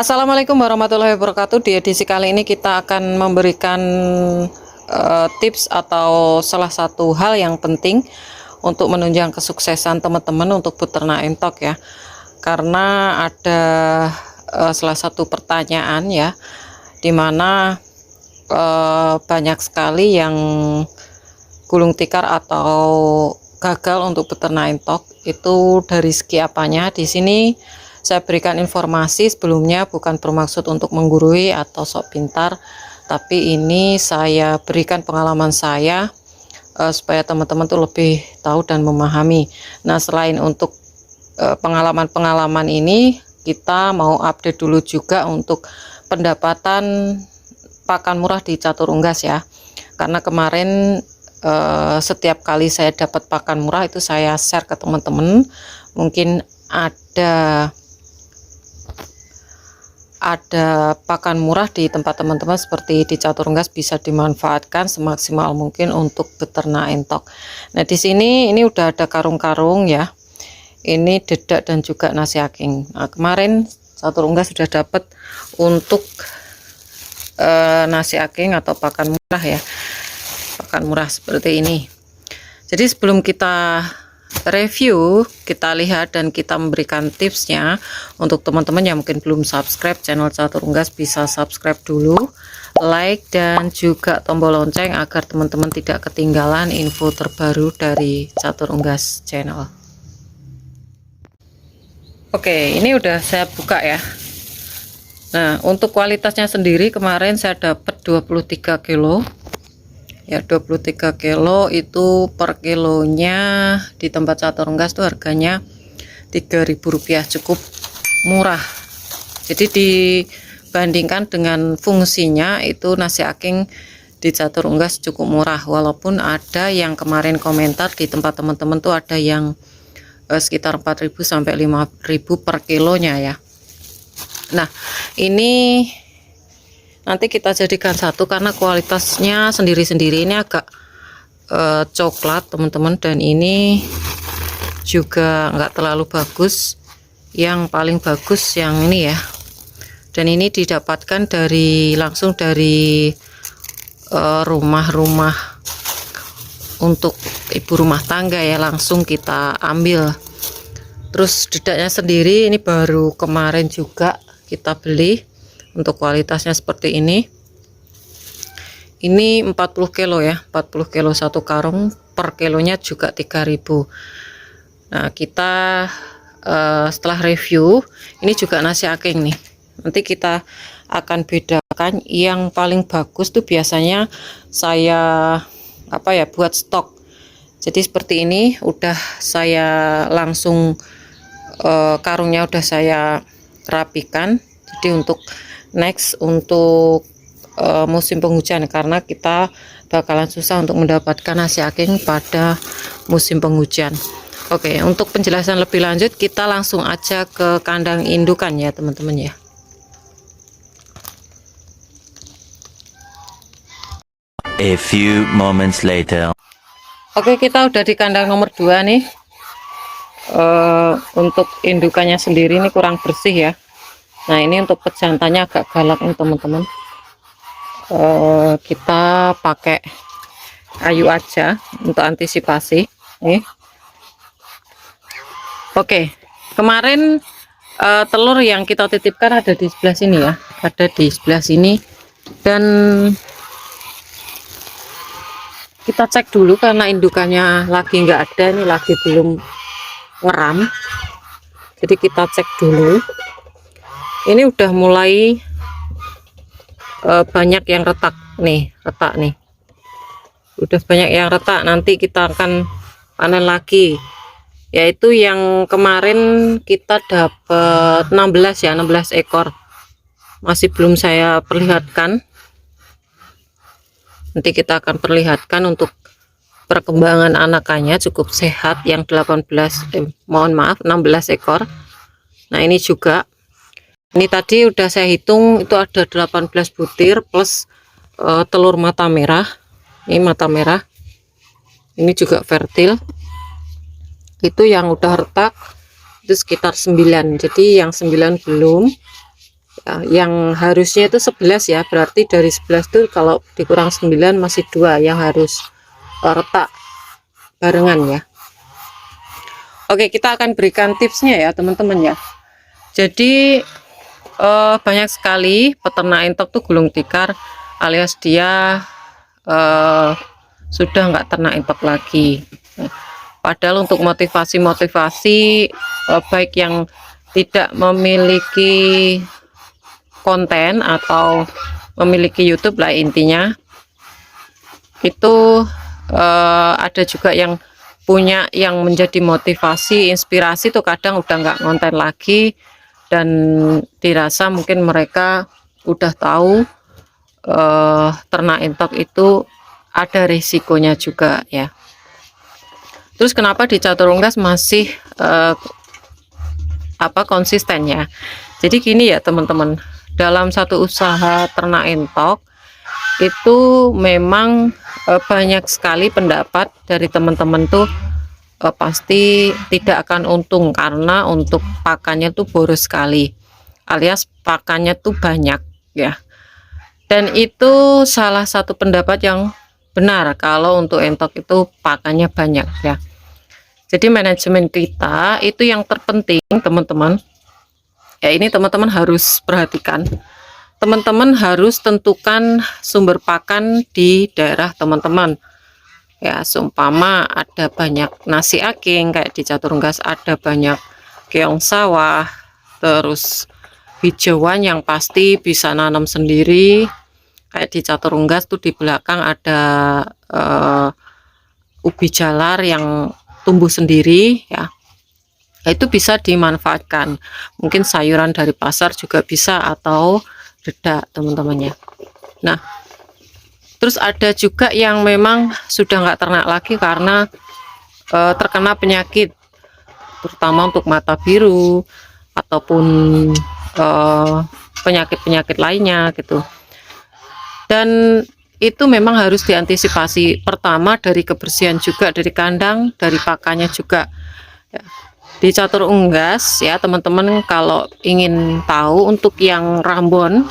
Assalamualaikum warahmatullahi wabarakatuh. Di edisi kali ini kita akan memberikan tips atau salah satu hal yang penting untuk menunjang kesuksesan teman-teman untuk beternak entok ya. Karena ada salah satu pertanyaan ya, dimana banyak sekali yang gulung tikar atau gagal untuk beternak entok itu dari segi apanya. Di sini saya berikan informasi sebelumnya, bukan bermaksud untuk menggurui atau sok pintar, tapi ini saya berikan pengalaman saya supaya teman-teman tuh lebih tahu dan memahami. Nah, selain untuk pengalaman-pengalaman ini, kita mau update dulu juga untuk pendapatan pakan murah di Catur Unggas ya. Karena kemarin setiap kali saya dapat pakan murah itu saya share ke teman-teman. Mungkin ada pakan murah di tempat teman-teman seperti di Catur Unggas, bisa dimanfaatkan semaksimal mungkin untuk beternak entok. Nah, di sini ini udah ada karung-karung ya. Ini dedak dan juga nasi aking. Nah, kemarin Catur Unggas sudah dapat untuk nasi aking atau pakan murah ya. Pakan murah seperti ini. Jadi sebelum kita review, kita lihat dan kita memberikan tipsnya. Untuk teman-teman yang mungkin belum subscribe channel Catur Unggas, bisa subscribe dulu, like dan juga tombol lonceng agar teman-teman tidak ketinggalan info terbaru dari Catur Unggas channel. Oke, ini udah saya buka ya. Nah, untuk kualitasnya sendiri kemarin saya dapat 23 kilo ya. 23 kilo itu per kilonya di tempat Catur Unggas tuh harganya Rp3.000, cukup murah. Jadi dibandingkan dengan fungsinya itu nasi aking di Catur Unggas cukup murah, walaupun ada yang kemarin komentar di tempat teman-teman tuh ada yang sekitar 4.000 sampai 5.000 per kilonya ya. Nah, ini nanti kita jadikan satu karena kualitasnya sendiri-sendiri. Ini agak coklat teman-teman, dan ini juga enggak terlalu bagus. Yang paling bagus yang ini ya, dan ini didapatkan langsung dari rumah-rumah untuk ibu rumah tangga ya, langsung kita ambil. Terus dedaknya sendiri ini baru kemarin juga kita beli. Untuk kualitasnya seperti ini 40 kilo ya, 40 kilo satu karung, per kilonya juga 3.000. Nah, kita setelah review ini juga nasi aking nih, nanti kita akan bedakan. Yang paling bagus tuh biasanya saya buat stok. Jadi seperti ini udah saya langsung karungnya udah saya rapikan. Jadi untuk next untuk musim penghujan, karena kita bakalan susah untuk mendapatkan nasi aking pada musim penghujan. Oke, untuk penjelasan lebih lanjut kita langsung aja ke kandang indukan ya teman-teman ya. A few moments later. Oke, kita udah di kandang nomor 2 nih. Untuk indukannya sendiri ini kurang bersih ya. Nah, ini untuk pejantannya agak galak nih teman-teman. Kita pakai kayu aja untuk antisipasi nih. Oke, kemarin telur yang kita titipkan ada di sebelah sini ya, ada di sebelah sini. Dan kita cek dulu karena indukannya lagi nggak ada, ini lagi belum ngeram. Jadi kita cek dulu. Ini udah mulai banyak yang retak nih, udah banyak yang retak. Nanti kita akan panen lagi, yaitu yang kemarin kita dapat 16 ya, 16 ekor. Masih belum saya perlihatkan, nanti kita akan perlihatkan untuk perkembangan anakannya. Cukup sehat yang 16 ekor. Nah, ini juga, ini tadi udah saya hitung itu ada 18 butir plus telur mata merah. Ini mata merah, ini juga fertil. Itu yang udah retak itu sekitar 9, jadi yang 9 belum. Ya, yang harusnya itu 11 ya, berarti dari 11 tuh kalau dikurang 9 masih 2 yang harus retak barengan ya. Oke, kita akan berikan tipsnya ya teman-teman ya. Jadi banyak sekali peternak entok tuh gulung tikar alias dia sudah nggak ternak entok lagi. Padahal untuk motivasi-motivasi baik yang tidak memiliki konten atau memiliki YouTube lah intinya, itu ada juga yang punya yang menjadi motivasi, inspirasi tuh kadang udah nggak konten lagi dan dirasa mungkin mereka udah tahu ternak entok itu ada risikonya juga ya. Terus kenapa di Catur Unggas masih konsisten ya? Jadi gini ya teman-teman, dalam satu usaha ternak entok itu memang banyak sekali pendapat dari teman-teman tuh pasti tidak akan untung karena untuk pakannya tuh boros sekali, alias pakannya tuh banyak ya. Dan itu salah satu pendapat yang benar kalau untuk entok itu pakannya banyak ya. Jadi manajemen kita itu yang terpenting teman-teman. Ya ini teman-teman harus perhatikan. Teman-teman harus tentukan sumber pakan di daerah teman-teman. Ya seumpama ada banyak nasi aking kayak di Catur Unggas ada banyak keong sawah, terus hijauan yang pasti bisa nanam sendiri. Kayak di Catur Unggas tuh di belakang ada ubi jalar yang tumbuh sendiri ya. Nah, itu bisa dimanfaatkan. Mungkin sayuran dari pasar juga bisa atau dedak teman-temannya. Nah, terus ada juga yang memang sudah nggak ternak lagi karena terkena penyakit, terutama untuk mata biru ataupun penyakit-penyakit lainnya gitu. Dan itu memang harus diantisipasi. Pertama dari kebersihan juga dari kandang, dari pakannya juga ya. Di Catur Unggas ya teman-teman, kalau ingin tahu untuk yang Rambon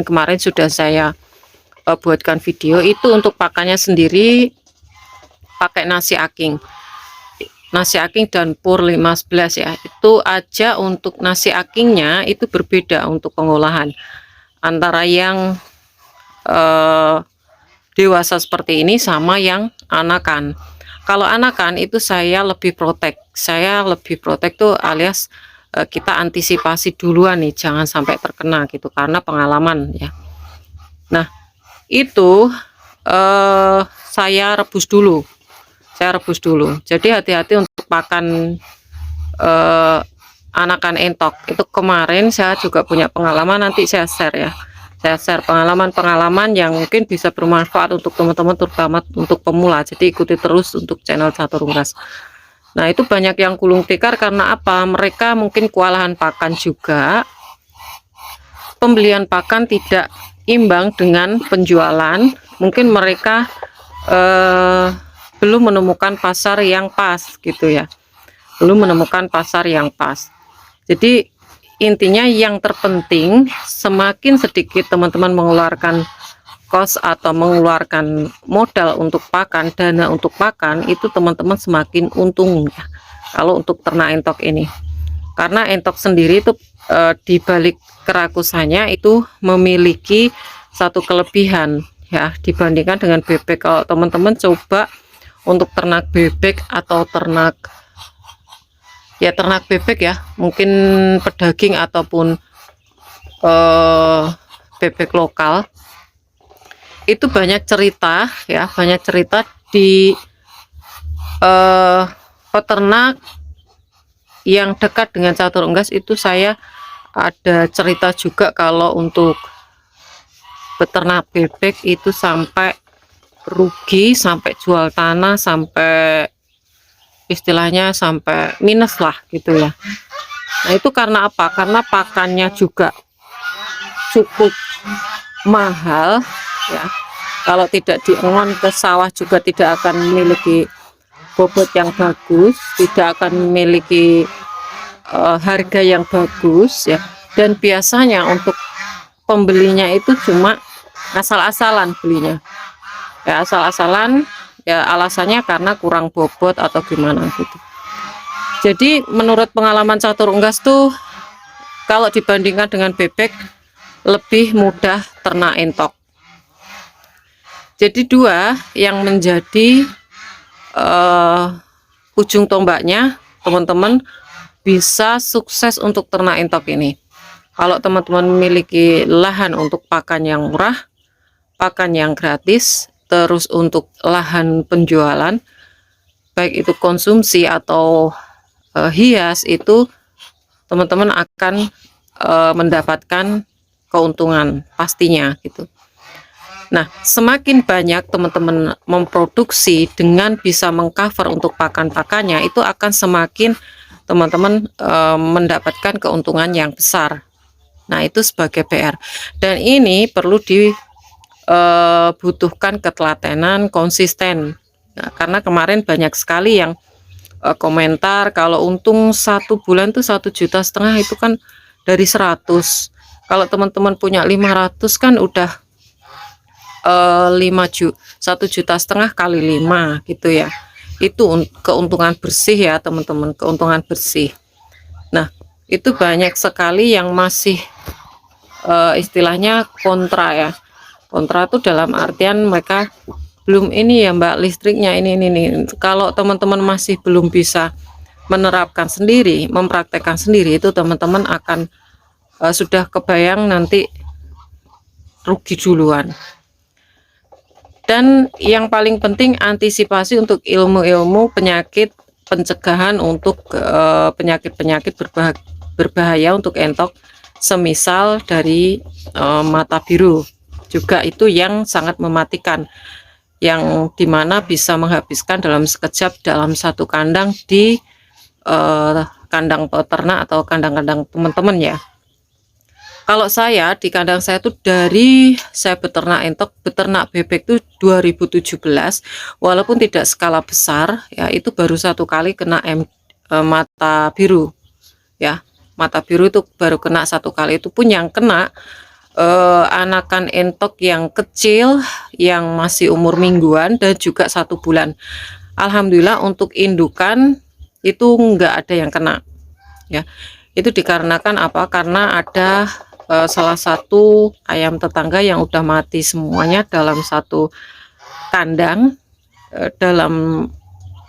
kemarin sudah saya buatkan video, itu untuk pakannya sendiri pakai nasi aking dan pur 511 ya. Itu aja untuk nasi akingnya itu berbeda untuk pengolahan antara yang dewasa seperti ini sama yang anakan. Kalau anakan itu saya lebih protek tuh alias kita antisipasi duluan nih, jangan sampai terkena gitu karena pengalaman ya. Nah itu saya rebus dulu, jadi hati-hati untuk pakan anakan entok. Itu kemarin saya juga punya pengalaman, nanti saya share ya. Saya share pengalaman-pengalaman yang mungkin bisa bermanfaat untuk teman-teman, terutama untuk pemula. Jadi ikuti terus untuk channel Catur Unggas. Nah itu banyak yang gulung tikar karena apa? Mereka mungkin kewalahan pakan juga, pembelian pakan tidak imbang dengan penjualan. Mungkin mereka belum menemukan pasar yang pas gitu ya, Jadi intinya yang terpenting semakin sedikit teman-teman mengeluarkan kos atau mengeluarkan modal untuk pakan, dana untuk pakan, itu teman-teman semakin untung ya kalau untuk ternak entok ini. Karena entok sendiri itu dibalik kerakusannya itu memiliki satu kelebihan ya dibandingkan dengan bebek. Kalau teman-teman coba untuk ternak bebek atau ternak bebek ya, mungkin pedaging ataupun bebek lokal, itu banyak cerita ya, di peternak yang dekat dengan Catur Unggas. Itu saya ada cerita juga kalau untuk peternak bebek itu sampai rugi, sampai jual tanah, sampai istilahnya sampai minus lah gitu ya. Nah itu karena apa? Karena pakannya juga cukup mahal ya. Kalau tidak diengon ke sawah juga tidak akan memiliki bobot yang bagus, tidak akan memiliki harga yang bagus ya. Dan biasanya untuk pembelinya itu cuma asal-asalan belinya, ya asal-asalan, ya alasannya karena kurang bobot atau gimana gitu. Jadi menurut pengalaman catur unggas tuh, kalau dibandingkan dengan bebek lebih mudah ternak entok. Jadi dua yang menjadi ujung tombaknya teman-teman bisa sukses untuk ternak entok ini. Kalau teman-teman memiliki lahan untuk pakan yang murah, pakan yang gratis, terus untuk lahan penjualan, baik itu konsumsi atau hias, itu teman-teman akan mendapatkan keuntungan pastinya gitu. Nah, semakin banyak teman-teman memproduksi dengan bisa mengcover untuk pakan-pakannya, itu akan semakin teman-teman mendapatkan keuntungan yang besar. Nah, itu sebagai PR. Dan ini perlu dibutuhkan ketelatenan, konsisten. Nah, karena kemarin banyak sekali yang komentar kalau untung 1 bulan tuh 1,5 juta itu kan dari 100. Kalau teman-teman punya 500 kan udah 1,5 juta kali 5 gitu ya. Itu keuntungan bersih ya teman-teman, keuntungan bersih. Nah, itu banyak sekali yang masih istilahnya kontra ya. Kontra itu dalam artian mereka belum ini ya Mbak, listriknya ini. Kalau teman-teman masih belum bisa menerapkan sendiri, mempraktekkan sendiri, itu teman-teman akan sudah kebayang nanti rugi duluan. Dan yang paling penting antisipasi untuk ilmu-ilmu penyakit pencegahan untuk penyakit-penyakit berbahaya untuk entok, semisal dari mata biru juga, itu yang sangat mematikan, yang dimana bisa menghabiskan dalam sekejap dalam satu kandang di kandang peternak atau kandang-kandang teman-teman ya. Kalau saya di kandang saya tuh, dari saya beternak entok, beternak bebek tuh 2017, walaupun tidak skala besar ya, itu baru 1 kali kena mata biru ya. Mata biru itu baru kena 1 kali, itu pun yang kena anakan entok yang kecil, yang masih umur mingguan dan juga 1 bulan. Alhamdulillah untuk indukan itu enggak ada yang kena ya. Itu dikarenakan apa? Karena ada salah satu ayam tetangga yang udah mati semuanya dalam satu kandang, dalam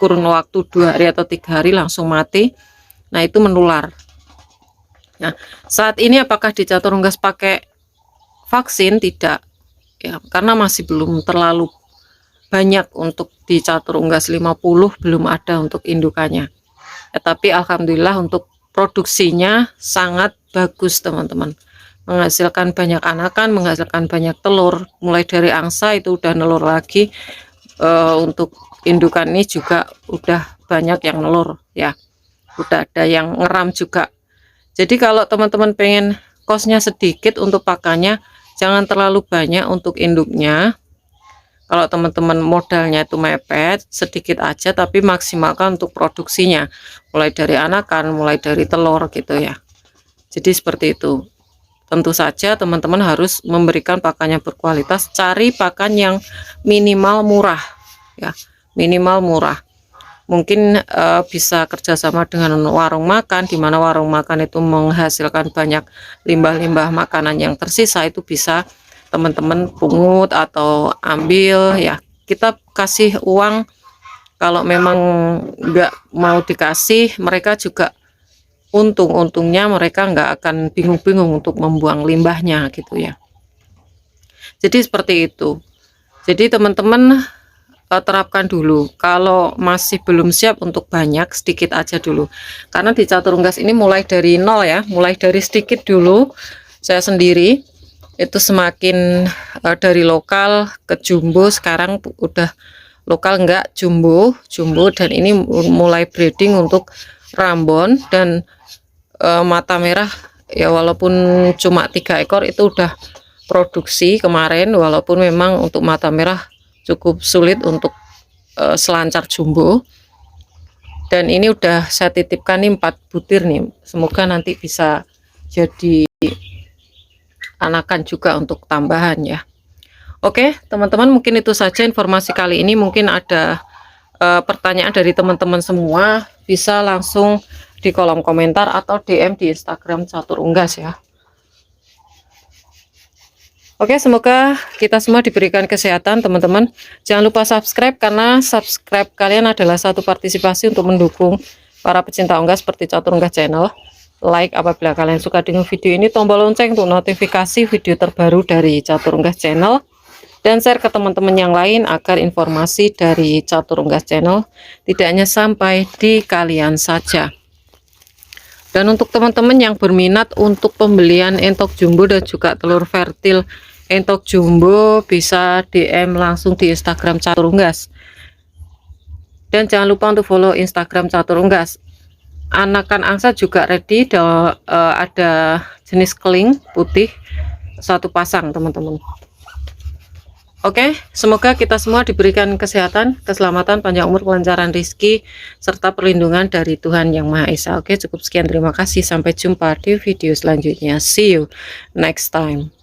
kurun waktu 2 hari atau 3 hari langsung mati. Nah, itu menular. Nah, saat ini apakah di catur unggas pakai vaksin? Tidak ya, karena masih belum terlalu banyak untuk di catur unggas 50, belum ada untuk indukannya ya, tapi alhamdulillah untuk produksinya sangat bagus teman-teman, menghasilkan banyak anakan, menghasilkan banyak telur, mulai dari angsa itu udah nelur lagi. Untuk indukan ini juga udah banyak yang nelur ya, udah ada yang ngeram juga. Jadi kalau teman-teman pengen kosnya sedikit untuk pakannya, jangan terlalu banyak untuk induknya. Kalau teman-teman modalnya itu mepet, sedikit aja tapi maksimalkan untuk produksinya, mulai dari anakan, mulai dari telur gitu ya. Jadi seperti itu. Tentu saja teman-teman harus memberikan pakan yang berkualitas, cari pakan yang minimal murah ya, minimal murah. Mungkin bisa kerjasama dengan warung makan, di mana warung makan itu menghasilkan banyak limbah-limbah makanan yang tersisa, itu bisa teman-teman pungut atau ambil ya. Kita kasih uang, kalau memang nggak mau dikasih, mereka juga untungnya mereka nggak akan bingung-bingung untuk membuang limbahnya gitu ya. Jadi seperti itu. Jadi teman-teman terapkan dulu. Kalau masih belum siap untuk banyak, sedikit aja dulu. Karena di catur unggas ini mulai dari nol ya, mulai dari sedikit dulu. Saya sendiri itu semakin dari lokal ke jumbo, sekarang udah lokal enggak jumbo, dan ini mulai breeding untuk Rambon dan mata merah ya, walaupun cuma 3 ekor itu udah produksi kemarin, walaupun memang untuk mata merah cukup sulit untuk selancar jumbo. Dan ini udah saya titipkan nih 4 butir nih, semoga nanti bisa jadi anakan juga untuk tambahan ya. Oke, teman-teman, mungkin itu saja informasi kali ini. Mungkin ada pertanyaan dari teman-teman semua, bisa langsung di kolom komentar atau DM di Instagram Catur Unggas ya. Oke, semoga kita semua diberikan kesehatan, teman-teman. Jangan lupa subscribe, karena subscribe kalian adalah satu partisipasi untuk mendukung para pecinta unggas seperti Catur Unggas Channel. Like apabila kalian suka dengan video ini, tombol lonceng untuk notifikasi video terbaru dari Catur Unggas Channel, dan share ke teman-teman yang lain agar informasi dari Catur Unggas Channel tidak hanya sampai di kalian saja. Dan untuk teman-teman yang berminat untuk pembelian entok jumbo dan juga telur fertil entok jumbo, bisa DM langsung di Instagram Catur Unggas. Dan jangan lupa untuk follow Instagram Catur Unggas. Anakan angsa juga ready, ada jenis keling putih 1 pasang, teman-teman. Oke, semoga kita semua diberikan kesehatan, keselamatan, panjang umur, kelancaran rezeki, serta perlindungan dari Tuhan Yang Maha Esa. Oke, cukup sekian, terima kasih, sampai jumpa di video selanjutnya. See you next time.